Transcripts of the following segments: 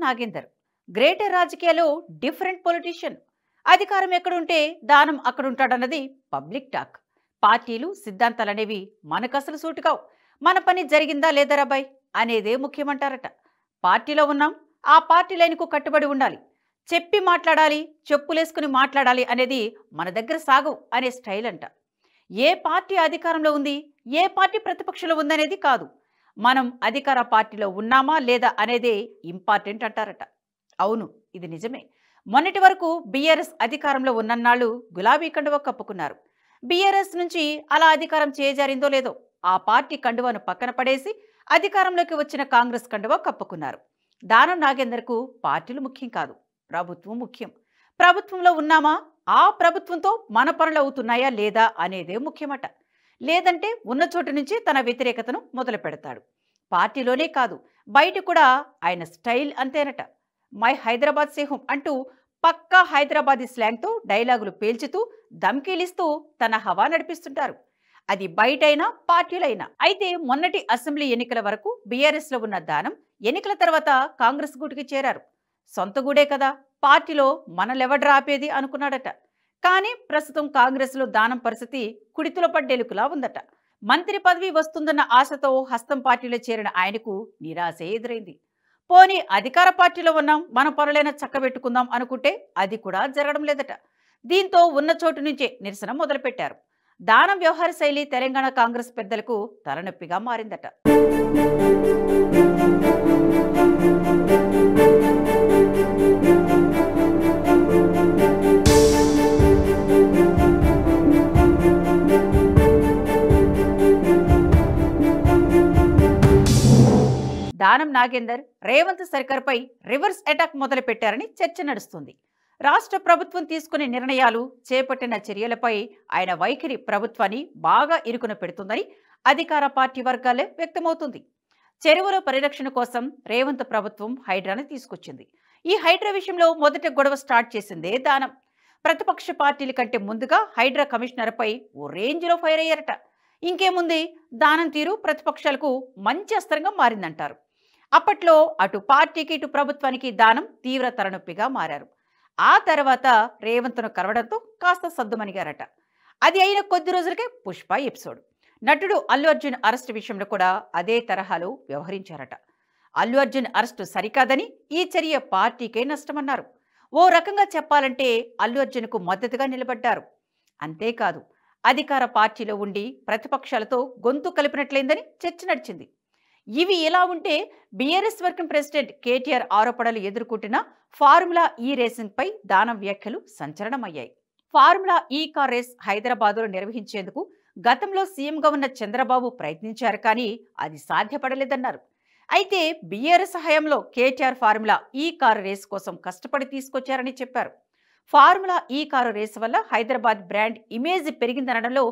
Nagender greater రాజకీయాల్లో different politician. అధికారం ఎక్కడుంటే దానం అక్కడుంటాడన్నది పబ్లిక్ టాక్. పార్టీలు సిద్ధాంతాలనేవి మనకసలు సూటుకావు. మన పని జరిగిందా లేదా రాబాయ్ అనేదే ముఖ్యమంటారట. పార్టీలో ఉన్నాం, ఆ పార్టీ లైన్కు కట్టుబడి ఉండాలి. చెప్పి మాట్లాడాలి, చెప్పులేసుకుని మాట్లాడాలి అనేది మన దగ్గర సాగవు అనే స్టైల్ అంట. ఏ పార్టీ అధికారంలో ఉంది, ఏ పార్టీ ప్రతిపక్షంలో ఉందనేది కాదు, మనం అధికార పార్టీలో ఉన్నామా లేదా అనేదే ఇంపార్టెంట్ అంటారట. అవును, ఇది నిజమే. మొన్నటి వరకు బీఆర్ఎస్ అధికారంలో ఉన్నన్నాళ్ళు గులాబీ కండువ కప్పుకున్నారు. బీఆర్ఎస్ నుంచి అలా అధికారం చేజారిందో లేదో ఆ పార్టీ కండువను పక్కన పడేసి అధికారంలోకి వచ్చిన కాంగ్రెస్ కండువ కప్పుకున్నారు. దానం నాగేందర్కు పార్టీలు ముఖ్యం కాదు, ప్రభుత్వం ముఖ్యం. ప్రభుత్వంలో ఉన్నామా, ఆ ప్రభుత్వంతో మన పనులు అవుతున్నాయా లేదా అనేదే ముఖ్యమట. లేదంటే ఉన్న చోటు నుంచి తన వ్యతిరేకతను మొదలు పెడతాడు. పార్టీలోనే కాదు, బయట కూడా ఆయన స్టైల్ అంతేనట. మై హైదరాబాద్ సింహం అంటూ పక్కా హైదరాబాదీ స్లాంగ్తో డైలాగులు పేల్చుతూ ధమ్కీలిస్తూ తన హవా నడిపిస్తుంటారు. అది బయటైనా పార్టీలైనా. అయితే మొన్నటి అసెంబ్లీ ఎన్నికల వరకు బీఆర్ఎస్లో ఉన్న దానం ఎన్నికల తర్వాత కాంగ్రెస్ గూటికి చేరారు. సొంత గూడే కదా, పార్టీలో మనలెవడ్రా ఆపేది అనుకున్నాడట. కానీ ప్రస్తుతం కాంగ్రెస్లో దానం పరిస్థితి కుడితుల పడ్డేలుకులా ఉందట. మంత్రి పదవి వస్తుందన్న ఆశతో హస్తం పార్టీలో చేరిన ఆయనకు నిరాశ ఎదురైంది. పోనీ అధికార పార్టీలో ఉన్నాం, మన పనులైనా చక్కబెట్టుకుందాం అనుకుంటే అది కూడా జరగడం లేదట. దీంతో ఉన్న చోటు నుంచే నిరసన మొదలుపెట్టారు. దానం వ్యవహార శైలి తెలంగాణ కాంగ్రెస్ పెద్దలకు తలనొప్పిగా మారిందట. దానం నాగేందర్ రేవంత్ సర్కార్పై రివర్స్ అటాక్ మొదలు పెట్టారని చర్చ నడుస్తుంది. రాష్ట్ర ప్రభుత్వం తీసుకునే నిర్ణయాలు, చేపట్టిన చర్యలపై ఆయన వైఖరి ప్రభుత్వాన్ని బాగా ఇరుకున పెడుతుందని అధికార పార్టీ వర్గాలే వ్యక్తమవుతుంది. చెరువుల పరిరక్షణ కోసం రేవంత్ ప్రభుత్వం హైడ్రాను తీసుకొచ్చింది. ఈ హైడ్రా విషయంలో మొదట గొడవ స్టార్ట్ చేసిందే దానం. ప్రతిపక్ష పార్టీల కంటే ముందుగా హైడ్రా కమిషనర్పై ఓ రేంజ్లో ఫైర్ అయ్యారట. ఇంకేముంది, దానం తీరు ప్రతిపక్షాలకు మంచి అస్త్రంగా మారిందంటారు. అప్పట్లో అటు పార్టీకి ఇటు ప్రభుత్వానికి దానం తీవ్ర తలనొప్పిగా మారారు. ఆ తర్వాత రేవంత్ను కలవడంతో కాస్త సద్దుమణిగారట. అది అయిన కొద్ది రోజులకే పుష్ప ఎపిసోడ్. నటుడు అల్లు అర్జున్ అరెస్టు విషయంలో కూడా అదే తరహాలో వ్యవహరించారట. అల్లు అర్జున్ అరెస్టు సరికాదని, ఈ చర్య పార్టీకే నష్టమన్నారు. ఓ రకంగా చెప్పాలంటే అల్లు అర్జున్కు మద్దతుగా నిలబడ్డారు. అంతేకాదు, అధికార పార్టీలో ఉండి ప్రతిపక్షాలతో గొంతు కలిపినట్లయిందని చర్చ నడిచింది. ఇవి ఇలా ఉంటే బీఆర్ఎస్ వర్కింగ్ ప్రెసిడెంట్ కేటీఆర్ ఆరోపణలు ఎదుర్కొంటున్న ఫార్ములా ఈ రేసింగ్ పై దానం వ్యాఖ్యలు సంచలనమయ్యాయి. ఫార్ములా ఈ కార్ రేస్ హైదరాబాద్లో నిర్వహించేందుకు గతంలో సీఎంగా ఉన్న చంద్రబాబు ప్రయత్నించారు, కానీ అది సాధ్యపడలేదన్నారు. అయితే బీఆర్ఎస్ హయాంలో కేటీఆర్ ఫార్ములా ఈ కారు రేస్ కోసం కష్టపడి తీసుకొచ్చారని చెప్పారు. ఫార్ములా ఈ కారు రేసు వల్ల హైదరాబాద్ బ్రాండ్ ఇమేజ్ పెరిగిందనడంలో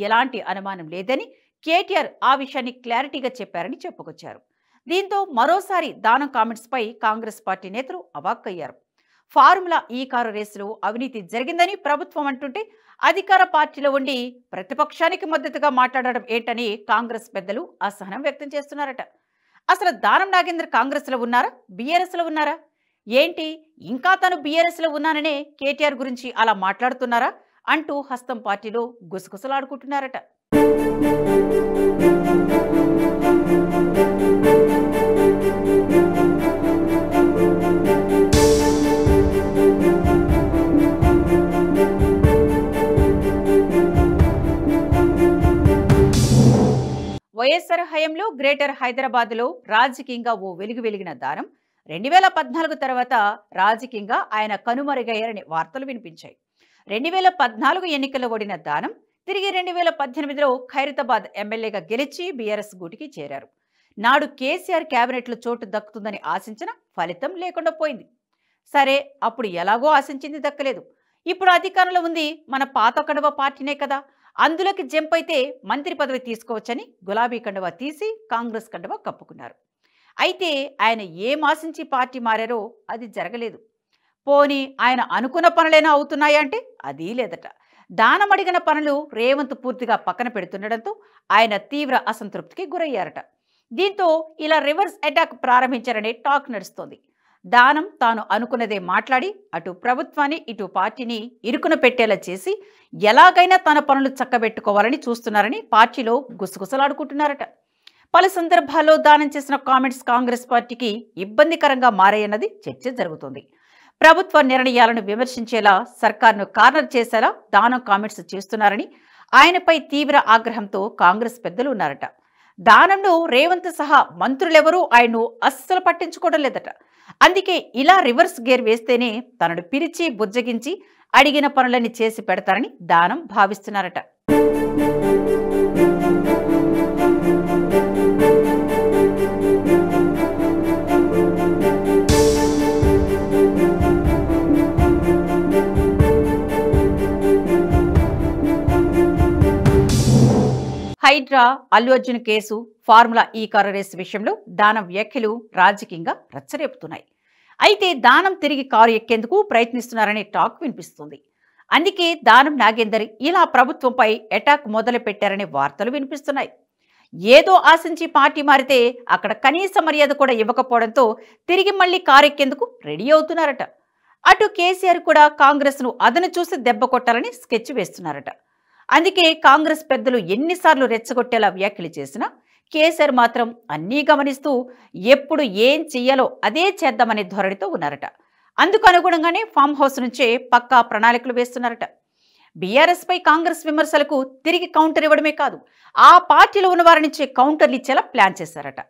ఎలాంటి అనుమానం లేదని కేటీఆర్ ఆ విషయాన్ని క్లారిటీగా చెప్పారని చెప్పుకొచ్చారు. దీంతో మరోసారి దానం కామెంట్స్ పై కాంగ్రెస్ పార్టీ నేతలు అవాక్కయ్యారు. ఫార్ములా ఈ కారు రేసులో అవినీతి జరిగిందని ప్రభుత్వం అంటుంటే అధికార పార్టీలో ఉండి ప్రతిపక్షానికి మద్దతుగా మాట్లాడడం ఏంటని కాంగ్రెస్ పెద్దలు అసహనం వ్యక్తం చేస్తున్నారట. అసలు దానం నాగేందర్ కాంగ్రెస్లో ఉన్నారా, బీఆర్ఎస్లో ఉన్నారా? ఏంటి, ఇంకా తాను బీఆర్ఎస్లో ఉన్నాననే కేటీఆర్ గురించి అలా మాట్లాడుతున్నారా అంటూ హస్తం పార్టీలో గుసగుసలాడుకుంటున్నారట. వైఎస్ఆర్ హయాంలో గ్రేటర్ హైదరాబాద్లో రాజకీయంగా ఓ వెలుగు వెలిగిన దానం 2014 తర్వాత రాజకీయంగా ఆయన కనుమరుగయ్యారని వార్తలు వినిపించాయి. 2014 ఎన్నికల్లో ఓడిన దానం తిరిగి 2018లో ఖైరతాబాద్ ఎమ్మెల్యేగా గెలిచి బీఆర్ఎస్ గూటికి చేరారు. నాడు కేసీఆర్ కేబినెట్లో చోటు దక్కుతుందని ఆశించిన ఫలితం లేకుండా పోయింది. సరే, అప్పుడు ఎలాగో ఆశించింది దక్కలేదు. ఇప్పుడు అధికారంలో ఉంది మన పాత కండువ పార్టీనే కదా, అందులోకి జంప్ అయితే మంత్రి పదవి తీసుకోవచ్చని గులాబీ కండువ తీసి కాంగ్రెస్ కండువ కప్పుకున్నారు. అయితే ఆయన ఏం ఆశించి పార్టీ మారారో అది జరగలేదు. పోనీ ఆయన అనుకున్న పనులైనా అవుతున్నాయా అంటే అదీ లేదట. దానం అడిగిన పనులు రేవంత్ పూర్తిగా పక్కన పెడుతుండడంతో ఆయన తీవ్ర అసంతృప్తికి గురయ్యారట. దీంతో ఇలా రివర్స్ అటాక్ ప్రారంభించారనే టాక్ నడుస్తోంది. దానం తాను అనుకున్నదే మాట్లాడి అటు ప్రభుత్వాన్ని ఇటు పార్టీని ఇరుకున పెట్టేలా చేసి ఎలాగైనా తన పనులు చక్కబెట్టుకోవాలని చూస్తున్నారని పార్టీలో గుసగుసలాడుకుంటున్నారట. పలు సందర్భాల్లో దానం చేసిన కామెంట్స్ కాంగ్రెస్ పార్టీకి ఇబ్బందికరంగా మారాయన్నది చర్చ జరుగుతోంది. ప్రభుత్వ నిర్ణయాలను విమర్శించేలా సర్కార్ను కార్నర్ చేసేలా దానం కామెంట్స్ చేస్తున్నారని ఆయనపై తీవ్ర ఆగ్రహంతో కాంగ్రెస్ పెద్దలు ఉన్నారట. దానంలో రేవంత్ సహా మంత్రులెవరూ ఆయన్ను అస్సలు పట్టించుకోవడం లేదట. అందుకే ఇలా రివర్స్ గేర్ వేస్తేనే తనను పిలిచి బుజ్జగించి అడిగిన పనులన్నీ చేసి పెడతారని దానం భావిస్తున్నారట. హైడ్రా, అల్లు అర్జున్ కేసు, ఫార్ములా ఈ కారు రేసు విషయంలో దానం వ్యాఖ్యలు రాజకీయంగా రచ్చరేపుతున్నాయి. అయితే దానం తిరిగి కారు ఎక్కేందుకు ప్రయత్నిస్తున్నారనే టాక్ వినిపిస్తుంది. అందుకే దానం నాగేందర్ ఇలా ప్రభుత్వంపై అటాక్ మొదలు పెట్టారనే వార్తలు వినిపిస్తున్నాయి. ఏదో ఆశించి పార్టీ మారితే అక్కడ కనీస మర్యాద కూడా ఇవ్వకపోవడంతో తిరిగి మళ్లీ కారు ఎక్కేందుకు రెడీ అవుతున్నారట. అటు కేసీఆర్ కూడా కాంగ్రెస్ను అదను చూసి దెబ్బ కొట్టాలని స్కెచ్ వేస్తున్నారట. అందుకే కాంగ్రెస్ పెద్దలు ఎన్నిసార్లు రెచ్చగొట్టేలా వ్యాఖ్యలు చేసినా కేసీఆర్ మాత్రం అన్నీ గమనిస్తూ ఎప్పుడు ఏం చెయ్యాలో అదే చేద్దామనే ధోరణితో ఉన్నారట. అందుకు అనుగుణంగానే ఫామ్ హౌస్ నుంచే పక్కా ప్రణాళికలు వేస్తున్నారట. బీఆర్ఎస్ పై కాంగ్రెస్ విమర్శలకు తిరిగి కౌంటర్ ఇవ్వడమే కాదు, ఆ పార్టీలో ఉన్న వారి నుంచే కౌంటర్లు ఇచ్చేలా ప్లాన్ చేశారట.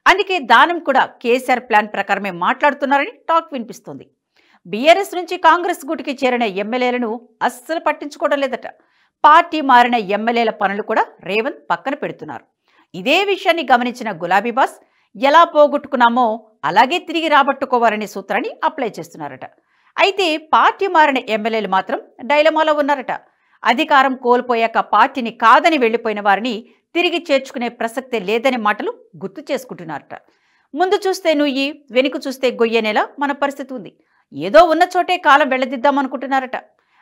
అందుకే దానం కూడా కేసీఆర్ ప్లాన్ ప్రకారమే మాట్లాడుతున్నారని టాక్ వినిపిస్తోంది. బీఆర్ఎస్ నుంచి కాంగ్రెస్ గూటికి చేరిన ఎమ్మెల్యేలను అస్సలు పట్టించుకోవడం లేదట. పార్టీ మారిన ఎమ్మెల్యేల పనులు కూడా రేవంత్ పక్కన పెడుతున్నారు. ఇదే విషయాన్ని గమనించిన గులాబీ బాస్ ఎలా పోగొట్టుకున్నామో అలాగే తిరిగి రాబట్టుకోవాలనే సూత్రాన్ని అప్లై చేస్తున్నారట. అయితే పార్టీ మారిన ఎమ్మెల్యేలు మాత్రం డైలమాలో ఉన్నారట. అధికారం కోల్పోయాక పార్టీని కాదని వెళ్లిపోయిన వారిని తిరిగి చేర్చుకునే ప్రసక్తే లేదనే మాటలు గుర్తు చేసుకుంటున్నారట. ముందు చూస్తే నుయ్యి, వెనుక చూస్తే గొయ్యనేలా మన పరిస్థితి ఉంది. ఏదో ఉన్న చోటే కాలం వెళ్లదిద్దామనుకుంటున్నారట.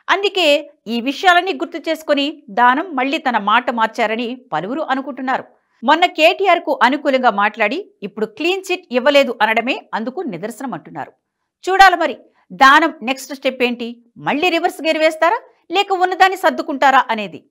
అందుకే ఈ విషయాలన్నీ గుర్తు చేసుకుని దానం మళ్లీ తన మాట మార్చారని పలువురు అనుకుంటున్నారు. మొన్న కేటీఆర్ కు అనుకూలంగా మాట్లాడి ఇప్పుడు క్లీన్ చిట్ ఇవ్వలేదు అనడమే అందుకు నిదర్శనం అంటున్నారు. చూడాలి మరి దానం నెక్స్ట్ స్టెప్ ఏంటి? మళ్లీ రివర్స్ గేర్ వేస్తారా లేక ఉన్నదాన్ని సర్దుకుంటారా అనేది.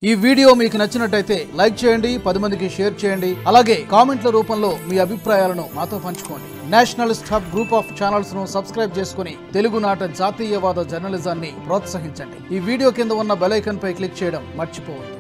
ఈ వీడియో మీకు నచ్చినట్టయితే లైక్ చేయండి, 10 మందికి షేర్ చేయండి. అలాగే కామెంట్ల రూపంలో మీ అభిప్రాయాలను మాతో పంచుకోండి. Nationalist hub group of channels ను సబ్స్క్రైబ్ చేసుకుని తెలుగునాట జాతీయవాద జర్నలిజాన్ని ప్రోత్సహించండి. ఈ వీడియో కింద ఉన్న బెల్ ఐకాన్ పై క్లిక్ చేయడం మర్చిపోవద్దు.